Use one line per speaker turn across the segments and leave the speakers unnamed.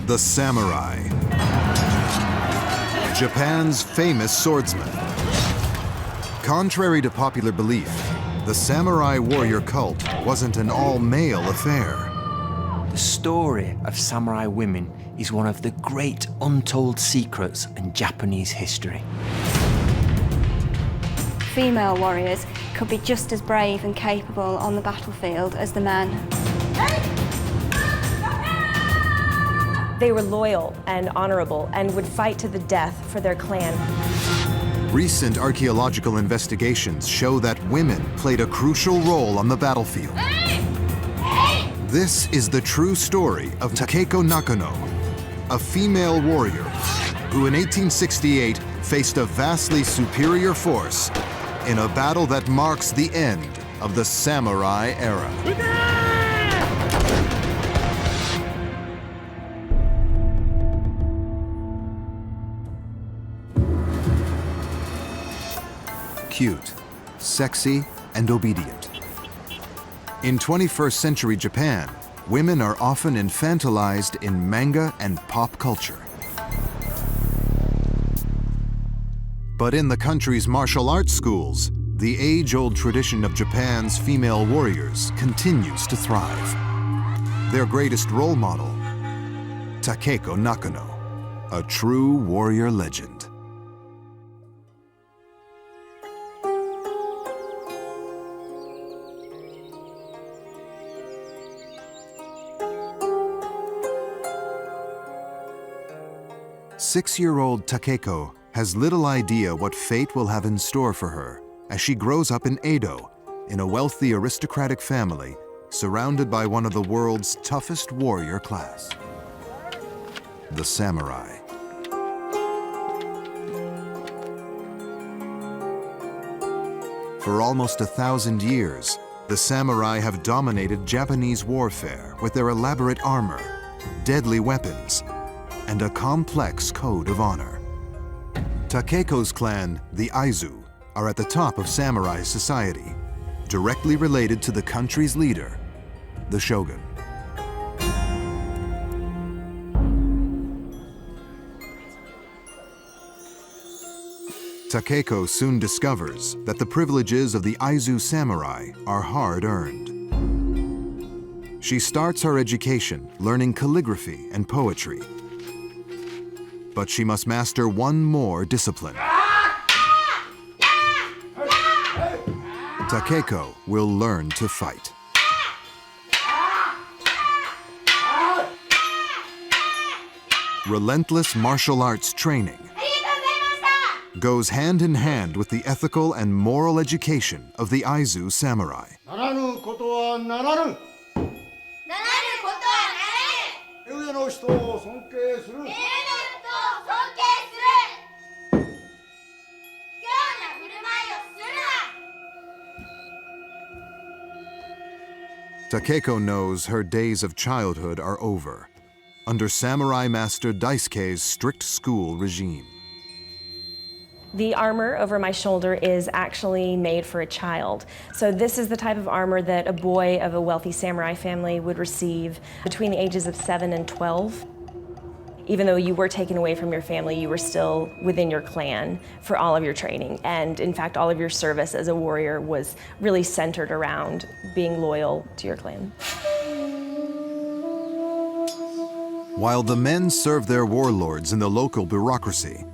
The samurai. Japan's famous swordsman. Contrary to popular belief, the samurai warrior cult wasn't an all-male affair.
The story of samurai women is one of the great untold secrets in Japanese history.
Female warriors could be just as brave and capable on the battlefield as the men.
They were loyal and honorable and would fight to the death for their clan.
Recent archaeological investigations show that women played a crucial role on the battlefield. This is the true story of Takeko Nakano, a female warrior who in 1868 faced a vastly superior force in a battle that marks the end of the samurai era. Cute, sexy, and obedient. In 21st century Japan, women are often infantilized in manga and pop culture. But in the country's martial arts schools, the age-old tradition of Japan's female warriors continues to thrive. Their greatest role model, Takeko Nakano, a true warrior legend. Six-year-old Takeko has little idea what fate will have in store for her as she grows up in Edo, in a wealthy aristocratic family surrounded by one of the world's toughest warrior class, the samurai. For almost 1,000 years, the samurai have dominated Japanese warfare with their elaborate armor, deadly weapons, and a complex code of honor. Takeko's clan, the Aizu, are at the top of samurai society, directly related to the country's leader, the shogun. Takeko soon discovers that the privileges of the Aizu samurai are hard-earned. She starts her education learning calligraphy and poetry. But she must master one more discipline. Takeko will learn to fight. Relentless martial arts training goes hand in hand with the ethical and moral education of the Aizu samurai. Takeko knows her days of childhood are over, under Samurai Master Daisuke's strict school regime.
The armor over my shoulder is actually made for a child. So this is the type of armor that a boy of a wealthy samurai family would receive between the ages of 7 and 12. Even though you were taken away from your family, you were still within your clan for all of your training. And in fact, all of your service as a warrior was really centered around being loyal to your clan.
While the men served their warlords in the local bureaucracy,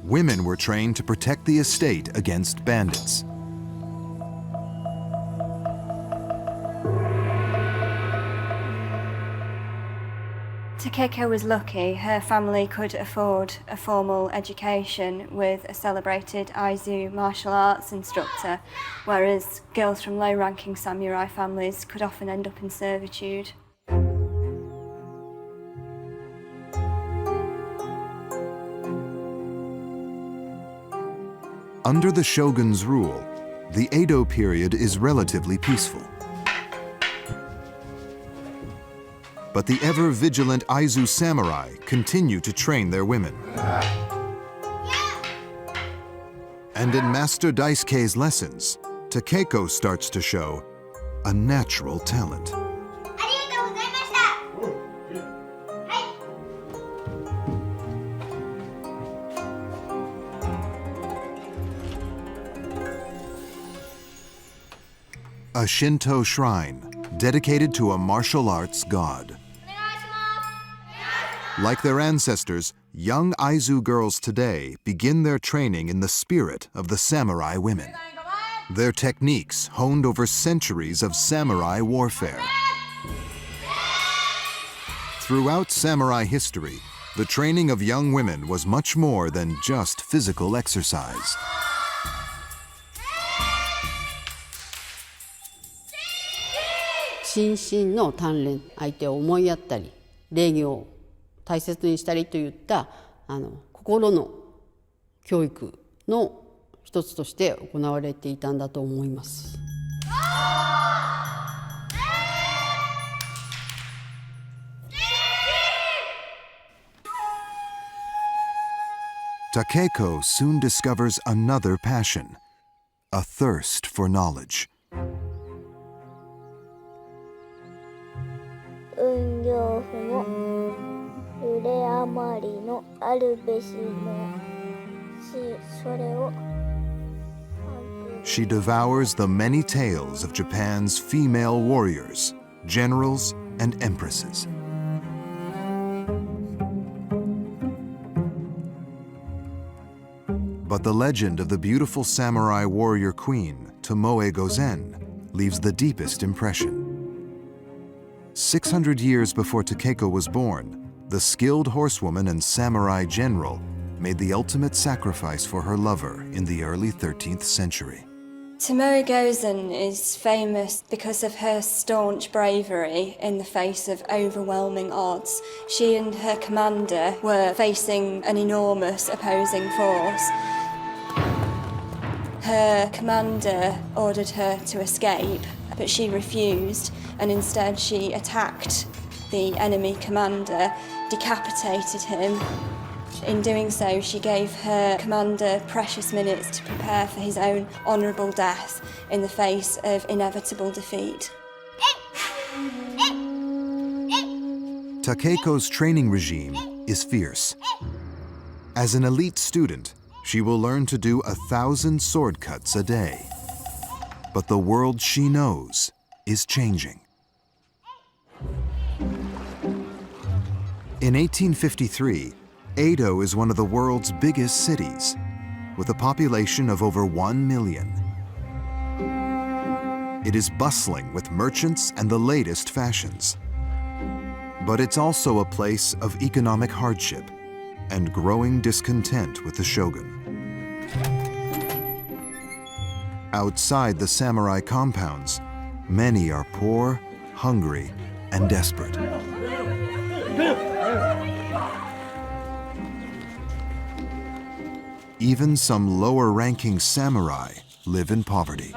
women were trained to protect the estate against bandits.
Takeko was lucky. Her family could afford a formal education with a celebrated Aizu martial arts instructor, whereas girls from low-ranking samurai families could often end up in servitude.
Under the shogun's rule, the Edo period is relatively peaceful. But the ever-vigilant Aizu samurai continue to train their women. And in Master Daisuke's lessons, Takeko starts to show a natural talent. a Shinto shrine dedicated to a martial arts god. Like their ancestors, young Aizu girls today begin their training in the spirit of the samurai women. Their techniques honed over centuries of samurai warfare. Throughout samurai history, the training of young women was much more than just physical exercise.
心身の鍛錬、相手を思いやったり、礼儀を大切にしたりといった心の教育の一つとして行われていたんだと思います。
Takeko soon discovers another passion, a thirst for knowledge.
運行不も揺れあまりのあるべしもしそれを
She devours the many tales of Japan's female warriors, generals, and empresses. But the legend of the beautiful samurai warrior queen, Tomoe Gozen, leaves the deepest impression. 600 years before Takeko was born, the skilled horsewoman and samurai general made the ultimate sacrifice for her lover in the early 13th century.
Tomoe Gozen is famous because of her staunch bravery in the face of overwhelming odds. She and her commander were facing an enormous opposing force. Her commander ordered her to escape, but she refused, and instead she attacked the enemy commander, decapitated him. In doing so, she gave her commander precious minutes to prepare for his own honourable death in the face of inevitable defeat.
Takeko's training regime is fierce. As an elite student, she will learn to do 1,000 sword cuts a day. But the world she knows is changing. In 1853, Edo is one of the world's biggest cities, with a population of over 1 million. It is bustling with merchants and the latest fashions. But it's also a place of economic hardship and growing discontent with the shogun. Outside the samurai compounds, many are poor, hungry, and desperate. Even some lower-ranking samurai live in poverty.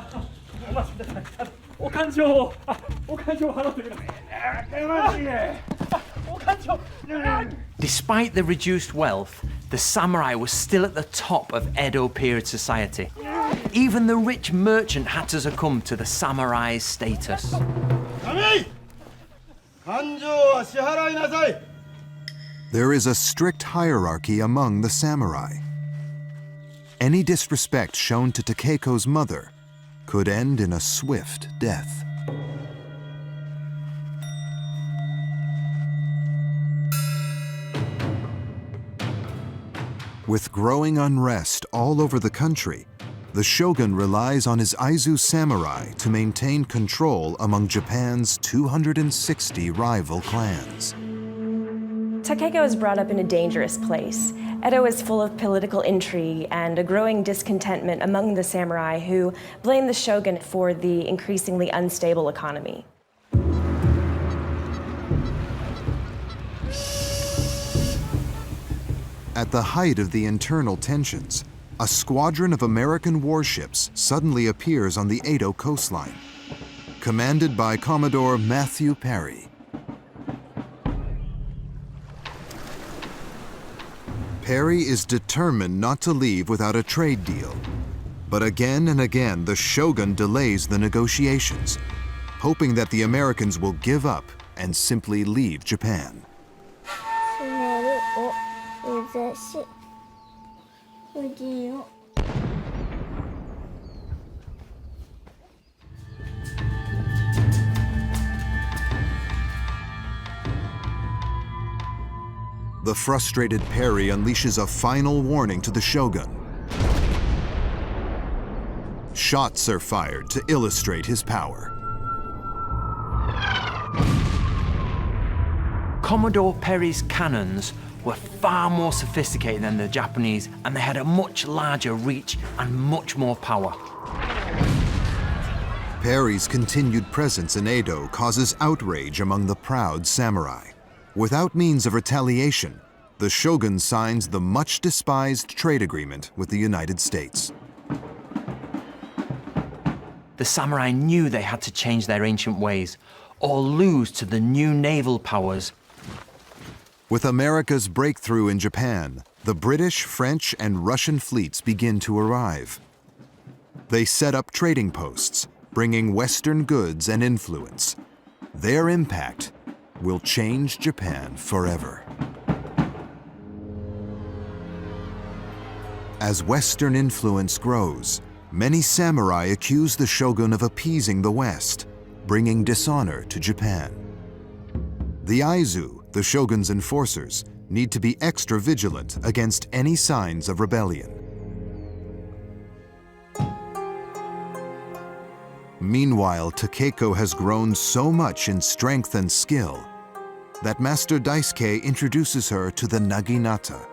Despite the reduced wealth, the samurai was still at the top of Edo period society. Even the rich merchant had to succumb to the samurai's status.
There is a strict hierarchy among the samurai. Any disrespect shown to Takeko's mother could end in a swift death. With growing unrest all over the country, the shogun relies on his Aizu samurai to maintain control among Japan's 260 rival clans.
Takeko was brought up in a dangerous place. Edo is full of political intrigue and a growing discontentment among the samurai who blame the shogun for the increasingly unstable economy.
At the height of the internal tensions, a squadron of American warships suddenly appears on the Edo coastline, commanded by Commodore Matthew Perry. Perry is determined not to leave without a trade deal. But again and again, the shogun delays the negotiations, hoping that the Americans will give up and simply leave Japan.
死ねるをうぜし不義を
The frustrated Perry unleashes a final warning to the shogun. Shots are fired to illustrate his power.
Commodore Perry's cannons were far more sophisticated than the Japanese, and they had a much larger reach and much more power.
Perry's continued presence in Edo causes outrage among the proud samurai. Without means of retaliation, the shogun signs the much-despised trade agreement with the United States.
The samurai knew they had to change their ancient ways or lose to the new naval powers.
With America's breakthrough in Japan, the British, French, and Russian fleets begin to arrive. They set up trading posts, bringing Western goods and influence. Their impact will change Japan forever. As Western influence grows, many samurai accuse the shogun of appeasing the West, bringing dishonor to Japan. The Aizu, the shogun's enforcers, need to be extra vigilant against any signs of rebellion. Meanwhile, Takeko has grown so much in strength and skill that Master Daisuke introduces her to the naginata,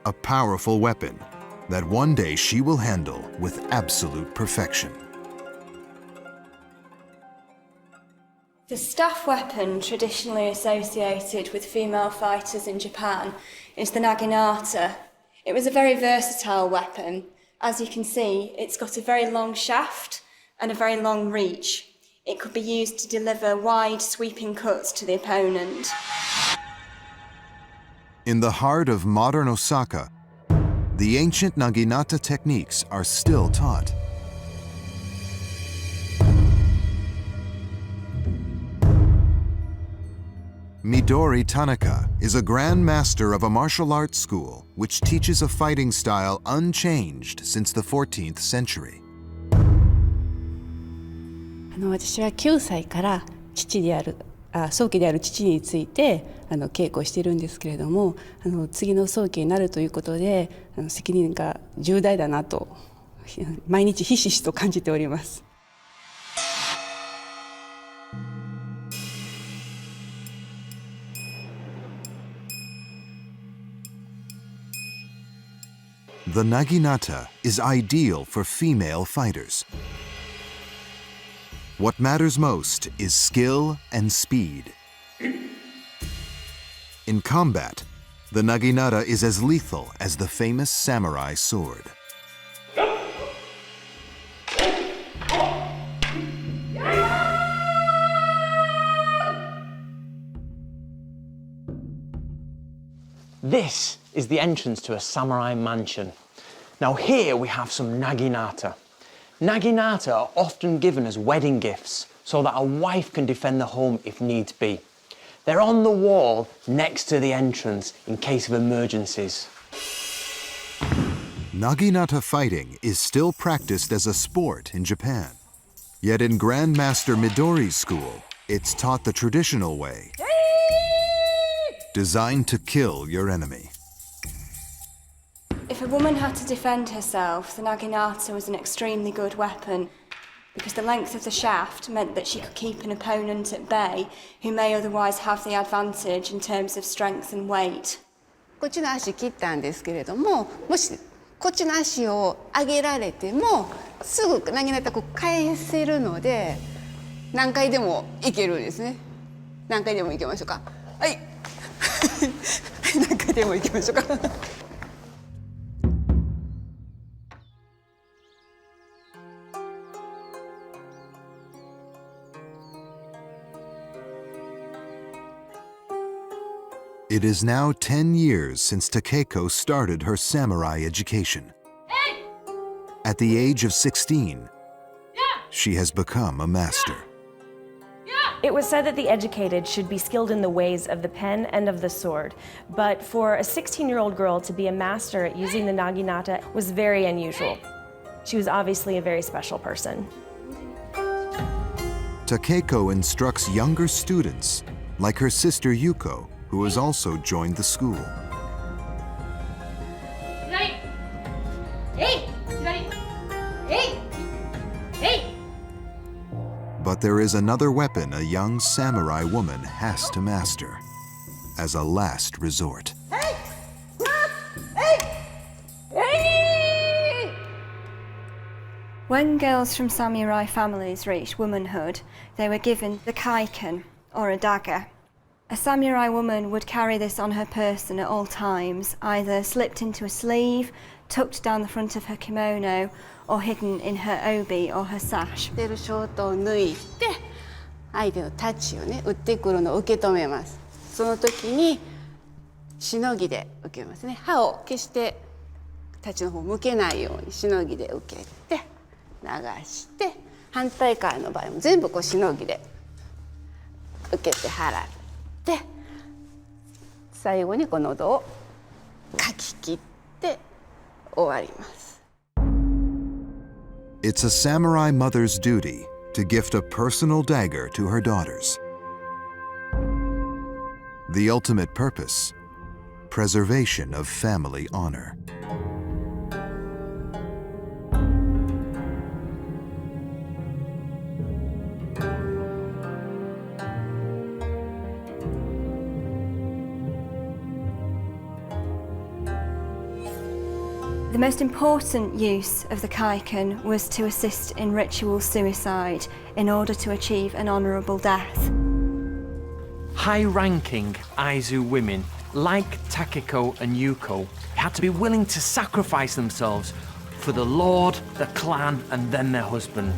a powerful weapon that one day she will handle with absolute perfection.
The staff weapon traditionally associated with female fighters in Japan is the naginata. It was a very versatile weapon. As you can see, it's got a very long shaft and a very long reach. It could be used to deliver wide, sweeping cuts to the opponent.
In the heart of modern Osaka, the ancient naginata techniques are still taught. Midori Tanaka is a grand master of a martial arts school which teaches a fighting style unchanged since the 14th century.
私は9歳から早期である父について稽古しているんですけれども、次の早期になるということで責任が重大だなと毎日ひしひしと感じております。
The naginata is ideal for female fighters. What matters most is skill and speed. In combat, the naginata is as lethal as the famous samurai sword.
This is the entrance to a samurai mansion. Now here we have some naginata. Naginata are often given as wedding gifts so that a wife can defend the home if needs be. They're on the wall next to the entrance in case of emergencies.
Naginata fighting is still practiced as a sport in Japan. Yet in Grandmaster Midori's school, it's taught the traditional way, designed to kill your enemy.
If a woman had to defend herself, the naginata was an extremely good weapon because the length of the shaft meant that she could keep an opponent at bay who may otherwise have the advantage in terms of strength and weight.
こっちの足切ったんですけれども、もしこっちの足を上げられてもすぐ投げられたら返せるので何回でもいけるんですね。何回でもいけましょうか。はい。何回でもいけましょうか。
It is now 10 years since Takeko started her samurai education. At the age of 16, she has become a master.
It was said that the educated should be skilled in the ways of the pen and of the sword, but for a 16-year-old girl to be a master at using the naginata was very unusual. She was obviously a very special person.
Takeko instructs younger students, like her sister Yuko, who has also joined the school. But there is another weapon a young samurai woman has to master as a last resort.
When girls from samurai families reached womanhood, they were given the kaiken, or a dagger. A samurai woman would carry this on her person at all times, either slipped into a sleeve, tucked down the front of her kimono, or hidden in her obi or her sash.
着てるショートを脱いで相手の太刀をね打ってくるのを受け止めます。その時にしのぎで受けますね。刃を決して太刀の方向けないようにしのぎで受けて流して、反対側の場合も全部こうしのぎで受けて払って最後にこの喉をかき切って終わります。
It's a samurai mother's duty to gift a personal dagger to her daughters. The ultimate purpose, preservation of family honor.
The most important use of the kaiken was to assist in ritual suicide in order to achieve an honourable death.
High-ranking Aizu women, like Takeko and Yuko, had to be willing to sacrifice themselves for the lord, the clan, and then their husband.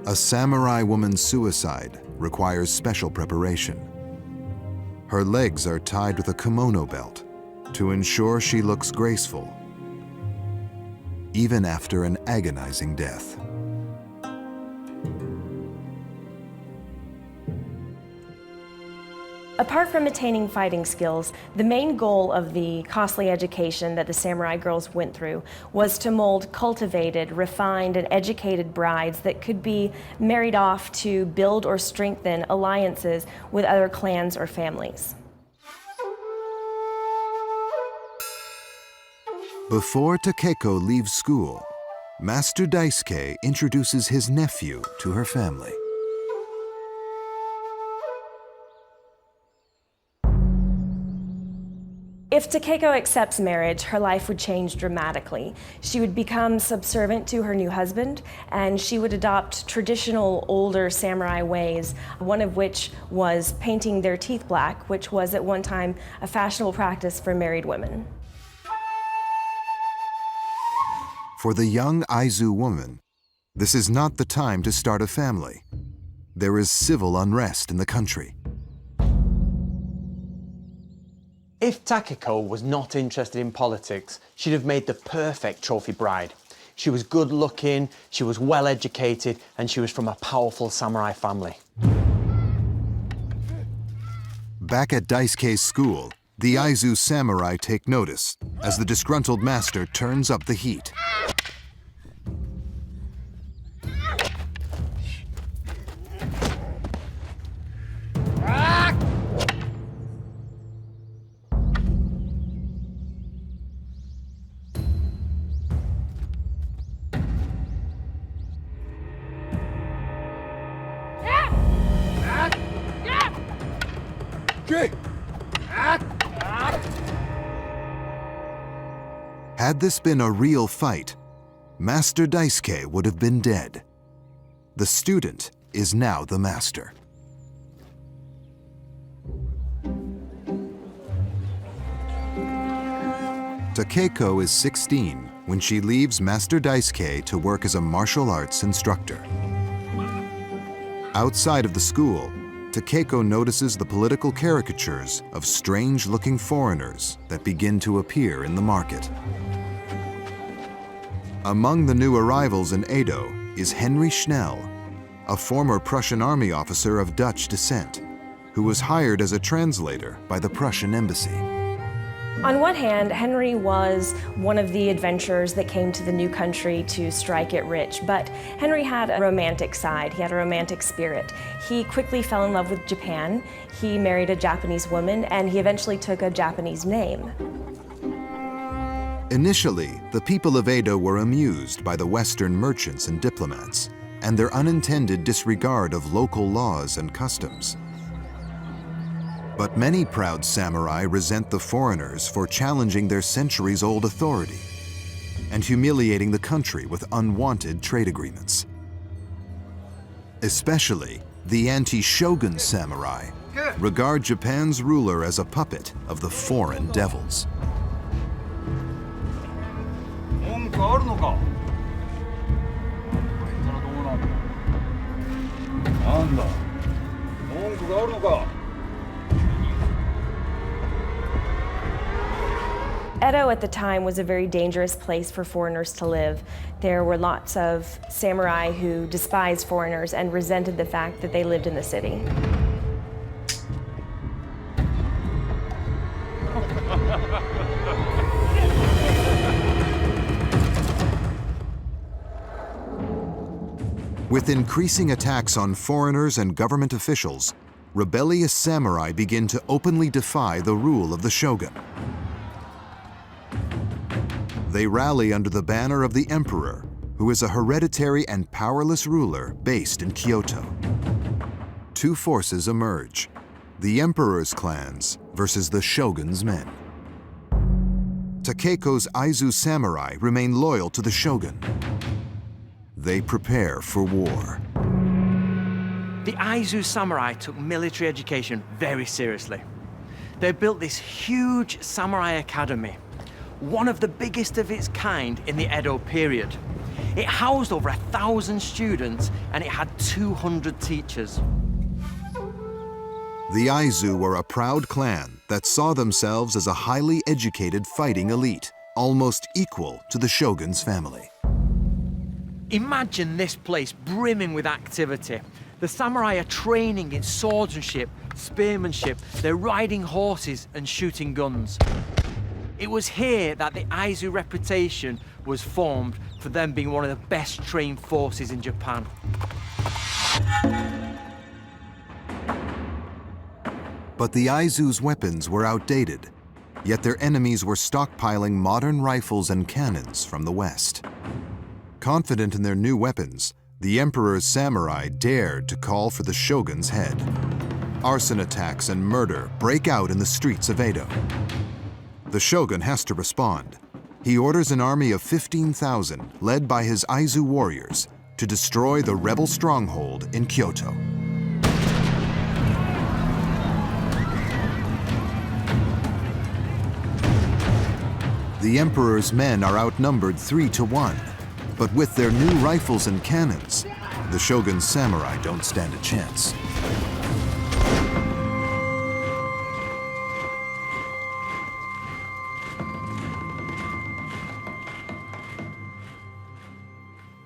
A samurai woman's suicide requires special preparation. Her legs are tied with a kimono belt to ensure she looks graceful, even after an agonizing death.
Apart from attaining fighting skills, the main goal of the costly education that the samurai girls went through was to mold cultivated, refined, and educated brides that could be married off to build or strengthen alliances with other clans or families.
Before Takeko leaves school, Master Daisuke introduces his nephew to her family.
If Takeko accepts marriage, her life would change dramatically. She would become subservient to her new husband, and she would adopt traditional older samurai ways, one of which was painting their teeth black, which was at one time a fashionable practice for married women.
For the young Aizu woman, this is not the time to start a family. There is civil unrest in the country.
If Takeko was not interested in politics, she'd have made the perfect trophy bride. She was good looking, she was well educated, and she was from a powerful samurai family.
Back at Daisuke's school, the Aizu samurai take notice as the disgruntled master turns up the heat. Had this been a real fight, Master Daisuke would have been dead. The student is now the master. Takeko is 16 when she leaves Master Daisuke to work as a martial arts instructor. Outside of the school, Takeko notices the political caricatures of strange-looking foreigners that begin to appear in the market. Among the new arrivals in Edo is Henry Schnell, a former Prussian army officer of Dutch descent, who was hired as a translator by the Prussian embassy.
On one hand, Henry was one of the adventurers that came to the new country to strike it rich, but Henry had a romantic side. He had a romantic spirit. He quickly fell in love with Japan. He married a Japanese woman, and he eventually took a Japanese name.
Initially, the people of Edo were amused by the Western merchants and diplomats and their unintended disregard of local laws and customs. But many proud samurai resent the foreigners for challenging their centuries-old authority and humiliating the country with unwanted trade agreements. Especially the anti-shogun samurai regard Japan's ruler as a puppet of the foreign devils.
文句あるのか。これからどうなんだ。なんだ。文句があるのか。
Edo at the time was a very dangerous place for foreigners to live. There were lots of samurai who despised foreigners and resented the fact that they lived in the city.
With increasing attacks on foreigners and government officials, rebellious samurai begin to openly defy the rule of the shogun. They rally under the banner of the emperor, who is a hereditary and powerless ruler based in Kyoto. Two forces emerge: the emperor's clans versus the shogun's men. Takeko's Aizu samurai remain loyal to the shogun. They prepare for war.
The Aizu samurai took military education very seriously. They built this huge samurai academy, one of the biggest of its kind in the Edo period. It housed over 1,000 students and it had 200 teachers.
The Aizu were a proud clan that saw themselves as a highly educated fighting elite, almost equal to the shogun's family.
Imagine this place brimming with activity. The samurai are training in swordsmanship, spearmanship, they're riding horses and shooting guns. It was here that the Aizu reputation was formed for them being one of the best trained forces in Japan.
But the Aizu's weapons were outdated, yet their enemies were stockpiling modern rifles and cannons from the West. Confident in their new weapons, the emperor's samurai dared to call for the shogun's head. Arson attacks and murder break out in the streets of Edo. The shogun has to respond. He orders an army of 15,000, led by his Aizu warriors, to destroy the rebel stronghold in Kyoto. The emperor's men are outnumbered 3-1, but with their new rifles and cannons, the shogun's samurai don't stand a chance.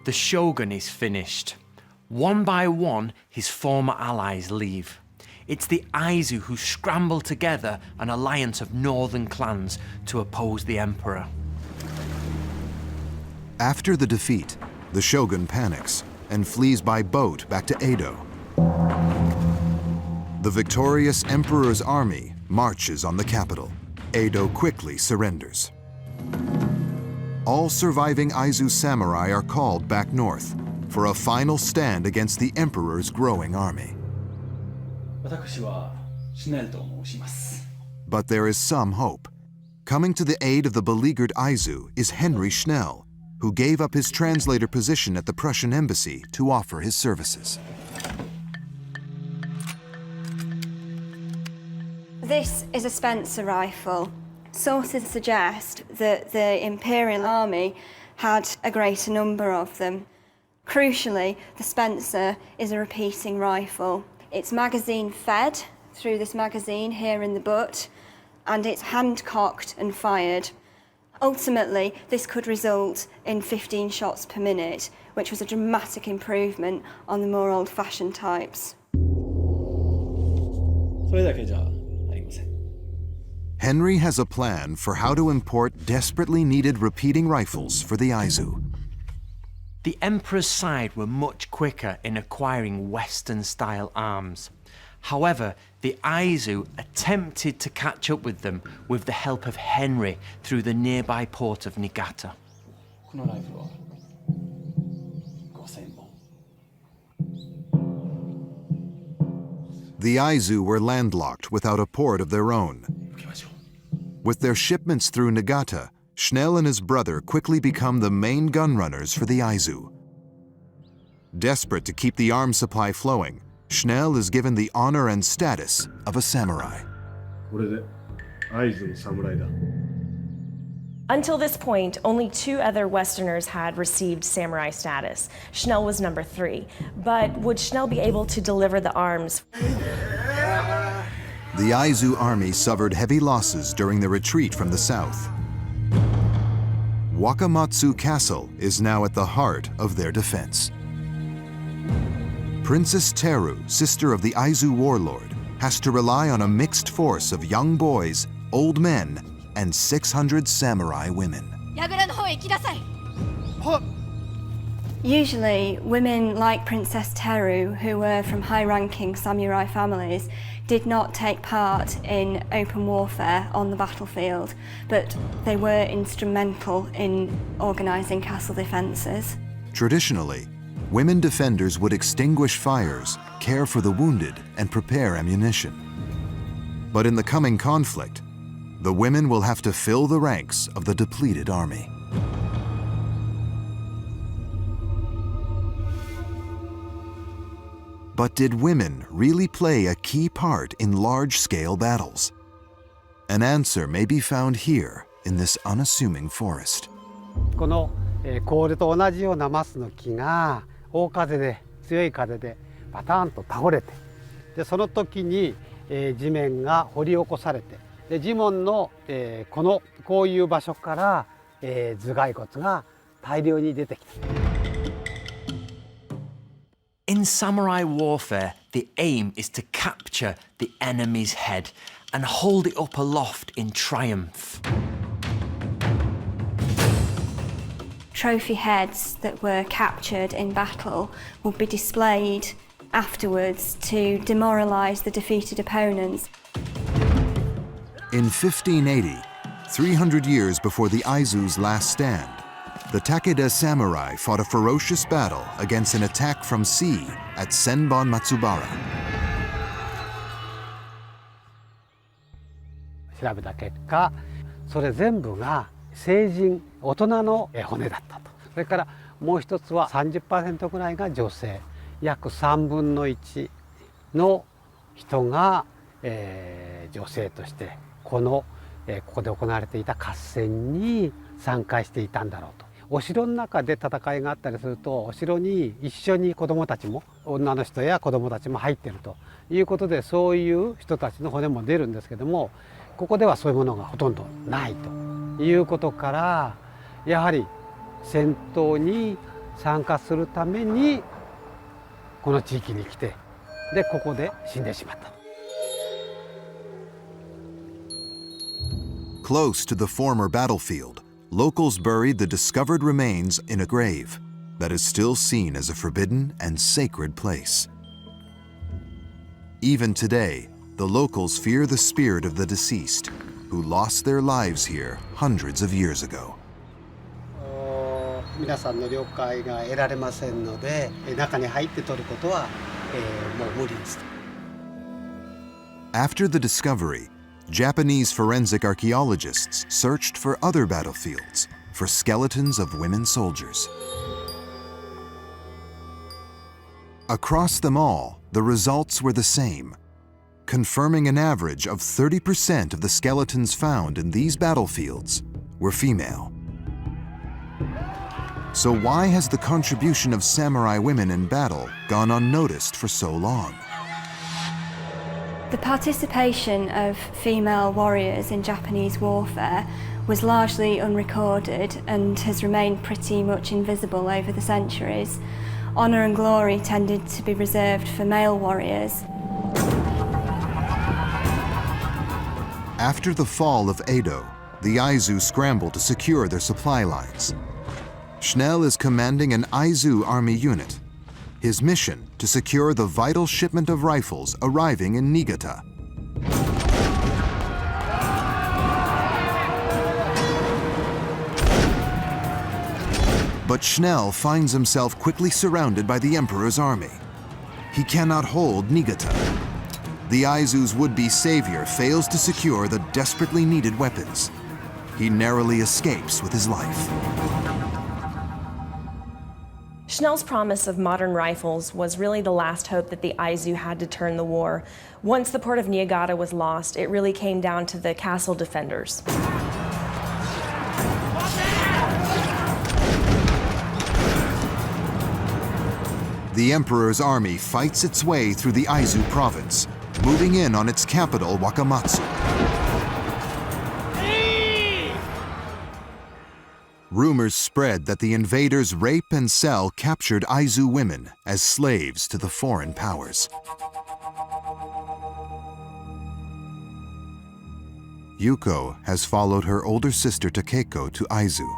The shogun is finished. One by one, his former allies leave. It's the Aizu who scramble together an alliance of northern clans to oppose the emperor.
After the defeat, the shogun panics and flees by boat back to Edo. The victorious emperor's army marches on the capital. Edo quickly surrenders. All surviving Aizu samurai are called back north for a final stand against the emperor's growing army. But there is some hope. Coming to the aid of the beleaguered Aizu is Henry Schnell, who gave up his translator position at the Prussian embassy to offer his services.
This is a Spencer rifle. Sources suggest that the Imperial Army had a greater number of them. Crucially, the Spencer is a repeating rifle. It's magazine fed through this magazine here in the butt, and it's hand-cocked and fired. Ultimately, this could result in 15 shots per minute, which was a dramatic improvement on the more old-fashioned types.
それだけじゃありません。
Henry has a plan for how to import desperately needed repeating rifles for the Aizu.
The Emperor's side were much quicker in acquiring Western-style arms. However, the Aizu attempted to catch up with them with the help of Henry through the nearby port of Niigata.
The Aizu were landlocked without a port of their own. With their shipments through Niigata, Schnell and his brother quickly become the main gun runners for the Aizu. Desperate to keep the arms supply flowing, Schnell is given the honor and status of a samurai.
Until this point, only 2 other Westerners had received samurai status. Schnell was number 3. But would Schnell be able to deliver the arms?
The Aizu army suffered heavy losses during the retreat from the south. Wakamatsu Castle is now at the heart of their defense. Princess Teru, sister of the Aizu warlord, has to rely on a mixed force of young boys, old men, and 600 samurai women.
Usually, women like Princess Teru, who were from high-ranking samurai families, did not take part in open warfare on the battlefield, but they were instrumental in organising castle defences.
Traditionally, women defenders would extinguish fires, care for the wounded, and prepare ammunition. But in the coming conflict, the women will have to fill the ranks of the depleted army. But did women really play a key part in large-scale battles? An answer may be found here in this unassuming forest.
このコールと同じようなマスの木が大風で強い風でバタンと倒れて、でその時に地面が掘り起こされて、で地面のこういう場所から頭蓋骨が大量に出てきた。
In samurai warfare, the aim is to capture the enemy's head and hold it up aloft in triumph.
Trophy heads that were captured in battle would be displayed afterwards to demoralise the defeated opponents.
In 1580, 300 years before the Aizu's last stand, the Takeda samurai fought a ferocious battle against an attack from sea at Senbon Matsubara.
調べた結果、それ全部が成人、大人の骨だったと。それからもう一つは 30% ぐらいが女性、約3分の1の人が、女性としてここで行われていた合戦に参加していたんだろうと。お城の中で戦いがあったりすると、お城に一緒に子どもたちも、女の人や子どもたちも入っているということで、そういう人たちの骨も出るんですけども、ここではそういうものがほとんどないということから、やはり戦闘に参加するためにこの地域に来て、でここで死んでしまった。
Close to the former battlefield, locals buried the discovered remains in a grave that is still seen as a forbidden and sacred place. Even today, the locals fear the spirit of the deceased, who lost their lives here hundreds of years ago.
皆さんの了解が得られませんので、中に入って取ることは、もう無理です。
After the discovery, Japanese forensic archaeologists searched for other battlefields for skeletons of women soldiers. Across them all, the results were the same, confirming an average of 30% of the skeletons found in these battlefields were female. So why has the contribution of samurai women in battle gone unnoticed for so long?
The participation of female warriors in Japanese warfare was largely unrecorded and has remained pretty much invisible over the centuries. Honour and glory tended to be reserved for male warriors.
After the fall of Edo, the Aizu scramble to secure their supply lines. Schnell is commanding an Aizu army unit. His mission to secure the vital shipment of rifles arriving in Niigata. But Schnell finds himself quickly surrounded by the Emperor's army. He cannot hold Niigata. The Aizu's would-be savior fails to secure the desperately needed weapons. He narrowly escapes with his life.
Schnell's promise of modern rifles was really the last hope that the Aizu had to turn the war. Once the port of Niigata was lost, it really came down to the castle defenders.
The Emperor's army fights its way through the Aizu province, moving in on its capital, Wakamatsu. Rumors spread that the invaders rape and sell captured Aizu women as slaves to the foreign powers. Yuko has followed her older sister Takeko to Aizu.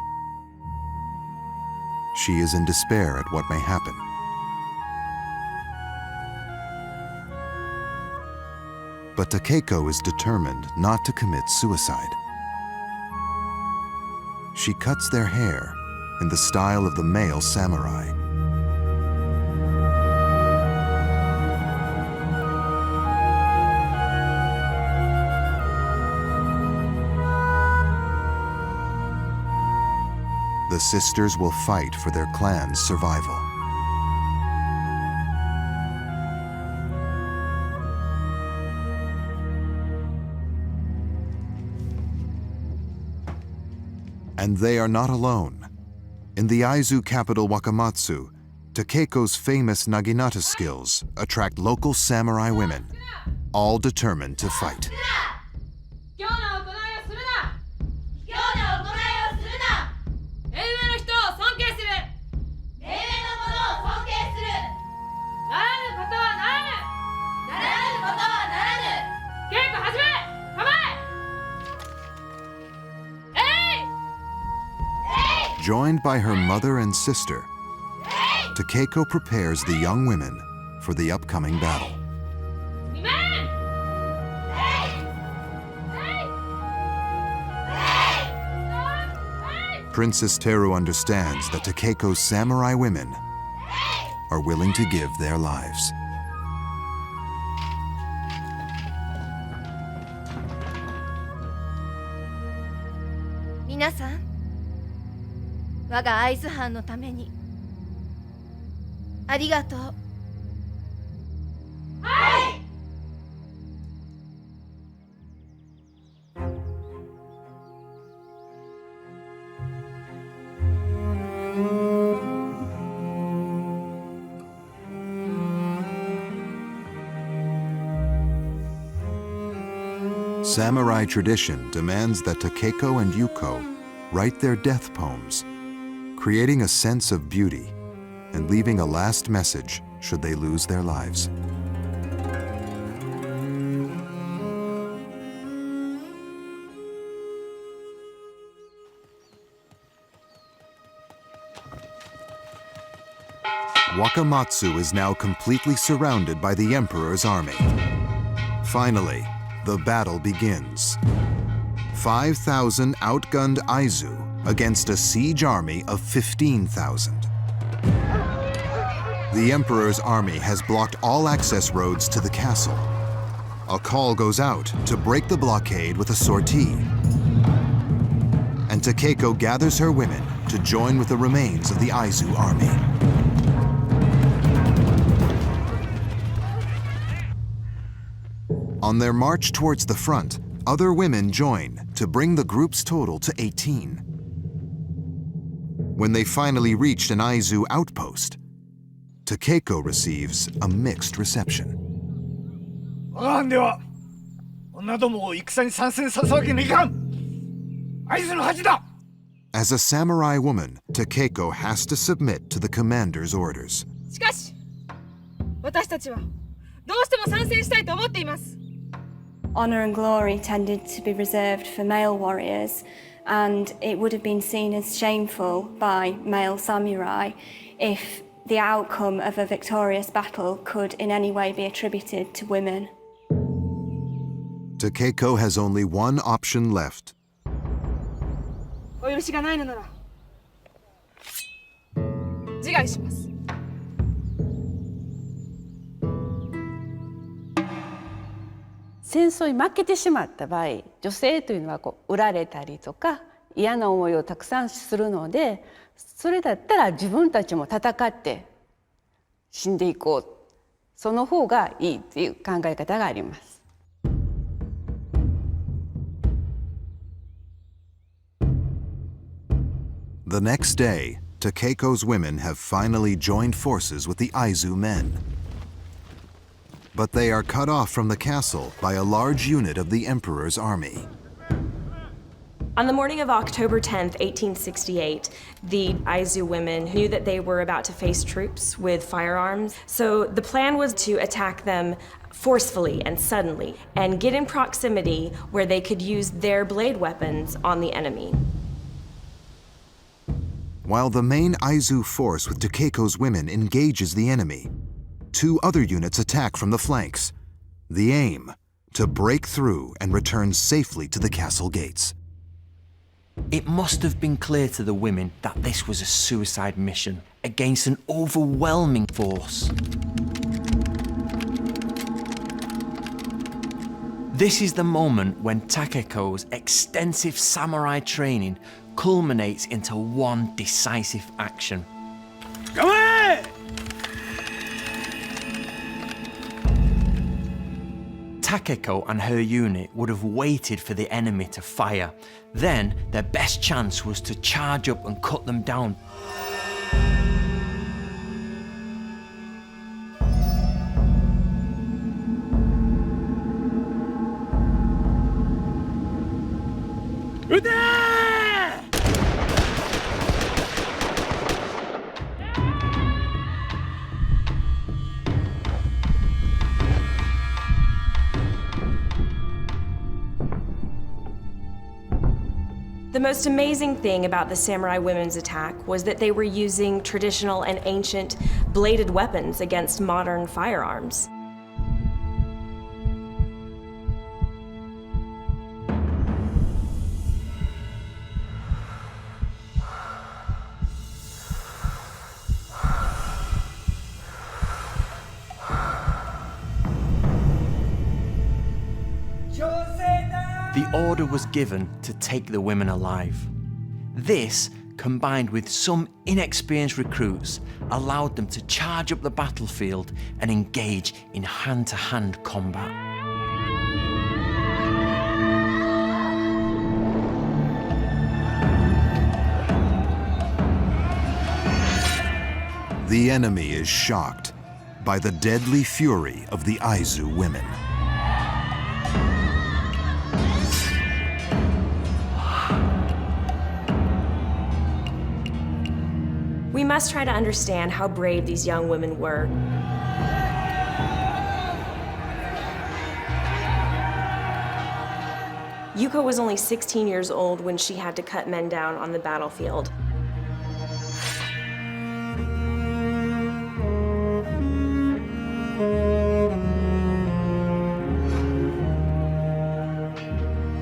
She is in despair at what may happen. But Takeko is determined not to commit suicide. She cuts their hair in the style of the male samurai. The sisters will fight for their clan's survival. And they are not alone. In the Aizu capital Wakamatsu, Takeko's famous naginata skills attract local samurai women, all determined to fight. Joined by her mother and sister, Takeko prepares the young women for the upcoming battle. Princess Teru understands that Takeko's samurai women are willing to give their lives.
Minasan, 我が会津藩のためにありがとう。はい。
Samurai tradition demands that Takeko and Yuko write their death poems, creating a sense of beauty and leaving a last message should they lose their lives. Wakamatsu is now completely surrounded by the Emperor's army. Finally, the battle begins. 5,000 outgunned Aizu against a siege army of 15,000. The Emperor's army has blocked all access roads to the castle. A call goes out to break the blockade with a sortie. And Takeko gathers her women to join with the remains of the Aizu army. On their march towards the front, other women join to bring the group's total to 18. When they finally reached an Aizu outpost, Takeko receives a mixed reception. As a samurai woman, Takeko has to submit to the commander's orders.
しかし、私たちはどうしても参戦したいと思っています。
Honour and glory tended to be reserved for male warriors, and it would have been seen as shameful by male samurai if the outcome of a victorious battle could in any way be attributed to women.
Takeko has only one option left.
お許しがないのなら自害します。
戦争に負けてしまった場合、女性というのは売られたりとか嫌な思いをたくさんするので、それだったら自分たちも戦って死んでいこう、その方がいいっていう考え方があります。
The next day, Takeko's women have finally joined forces with the Aizu men. But they are cut off from the castle by a large unit of the emperor's army.
On the morning of October 10th, 1868, the Aizu women knew that they were about to face troops with firearms, so the plan was to attack them forcefully and suddenly and get in proximity where they could use their blade weapons on the enemy.
While the main Aizu force with Takeko's women engages the enemy, two other units attack from the flanks. The aim, to break through and return safely to the castle gates.
It must have been clear to the women that this was a suicide mission against an overwhelming force. This is the moment when Takeko's extensive samurai training culminates into one decisive action.
Come on!
Takeko and her unit would have waited for the enemy to fire. Then their best chance was to charge up and cut them down.
The most amazing thing about the samurai women's attack was that they were using traditional and ancient bladed weapons against modern firearms.
The order was given to take the women alive. This, combined with some inexperienced recruits, allowed them to charge up the battlefield and engage in hand-to-hand combat.
The enemy is shocked by the deadly fury of the Aizu women.
We must try to understand how brave these young women were. Yuko was only 16 years old when she had to cut men down on the battlefield.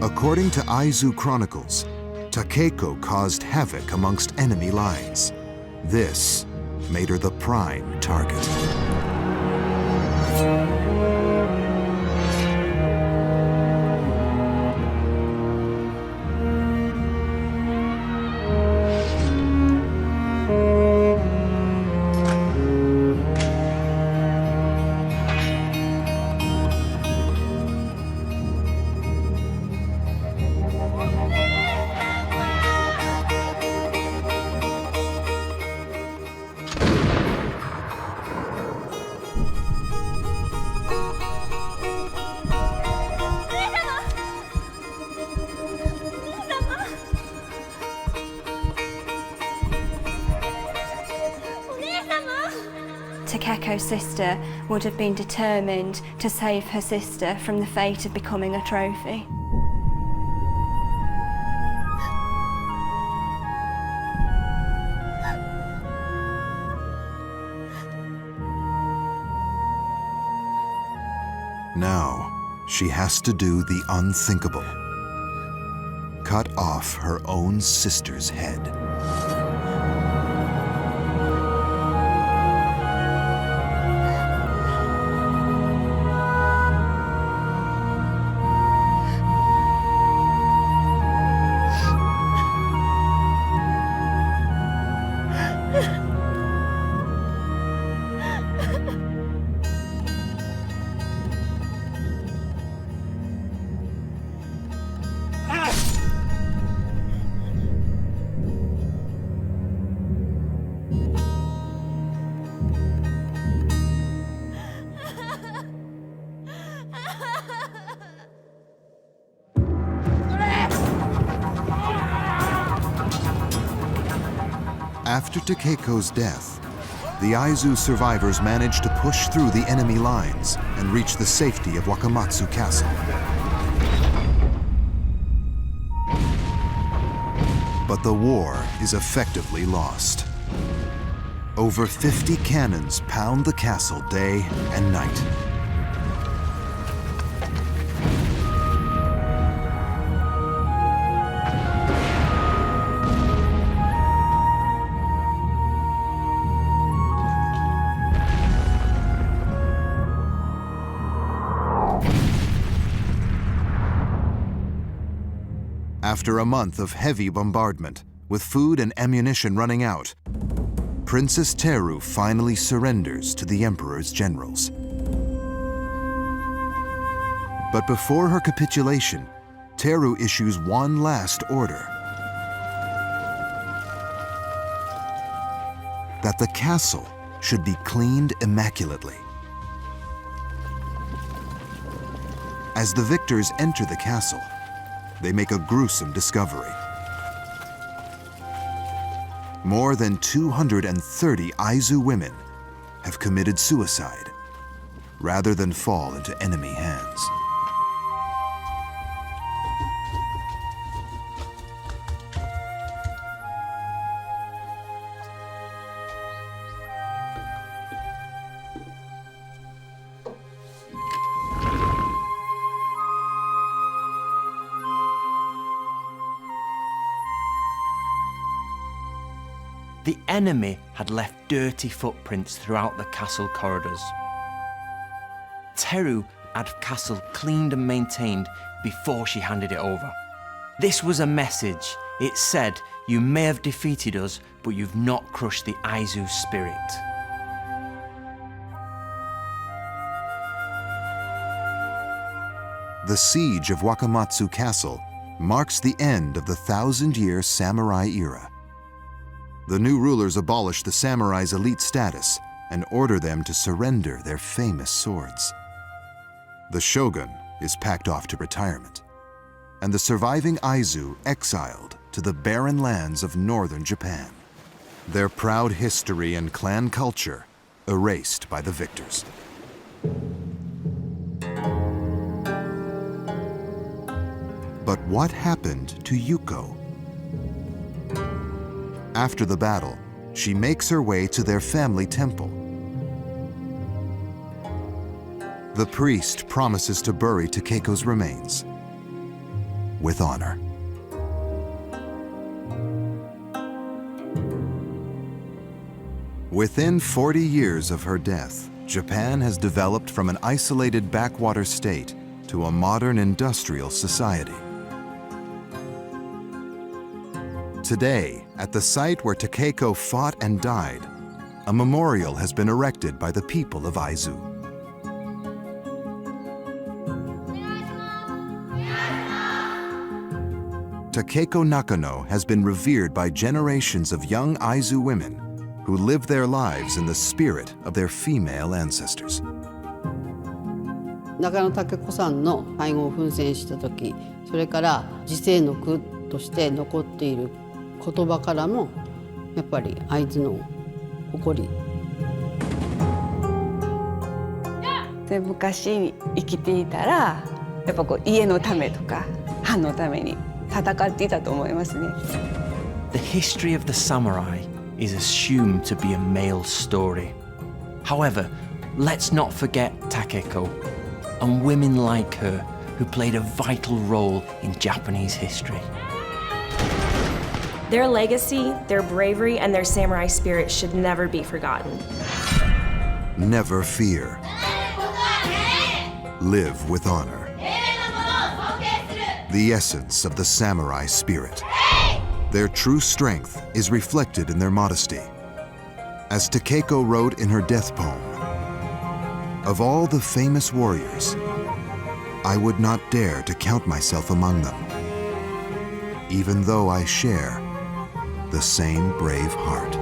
According to Aizu chronicles, Takeko caused havoc amongst enemy lines. This made her the prime target.
Takeko's sister would have been determined to save her sister from the fate of becoming a trophy.
Now, she has to do the unthinkable. Cut off her own sister's head. After Takeko's death, the Aizu survivors managed to push through the enemy lines and reach the safety of Wakamatsu Castle. But the war is effectively lost. Over 50 cannons pound the castle day and night. After a month of heavy bombardment, with food and ammunition running out, Princess Teru finally surrenders to the Emperor's generals. But before her capitulation, Teru issues one last order: that the castle should be cleaned immaculately. As the victors enter the castle, they make a gruesome discovery. More than 230 Aizu women have committed suicide rather than fall into enemy hands.
The enemy had left dirty footprints throughout the castle corridors. Teru had the castle cleaned and maintained before she handed it over. This was a message. It said, "You may have defeated us, but you've not crushed the Aizu spirit."
The siege of Wakamatsu Castle marks the end of the 1,000-year samurai era. The new rulers abolish the samurai's elite status and order them to surrender their famous swords. The shogun is packed off to retirement, and the surviving Aizu exiled to the barren lands of northern Japan. Their proud history and clan culture erased by the victors. But what happened to Yuko? After the battle, she makes her way to their family temple. The priest promises to bury Takeko's remains with honor. Within 40 years of her death, Japan has developed from an isolated backwater state to a modern industrial society. Today, at the site where Takeko fought and died, a memorial has been erected by the people of Aizu. Takeko Nakano has been revered by generations of young Aizu women who live their lives in the spirit of their female ancestors.
中野武子さんの背後を奮戦した時、それから時世の句として残っている言葉からもやっぱり会津の誇り
で昔生きていたらやっぱこう家のためとか藩のために戦っていたと思いますね。
The history of the samurai is assumed to be a male story. However, let's not forget Takeko and women like her who played a vital role in Japanese history.
Their legacy, their bravery, and their samurai spirit should never be forgotten.
Never fear. Live with honor. The essence of the samurai spirit. Their true strength is reflected in their modesty. As Takeko wrote in her death poem, "Of all the famous warriors, I would not dare to count myself among them, even though I share the same brave heart."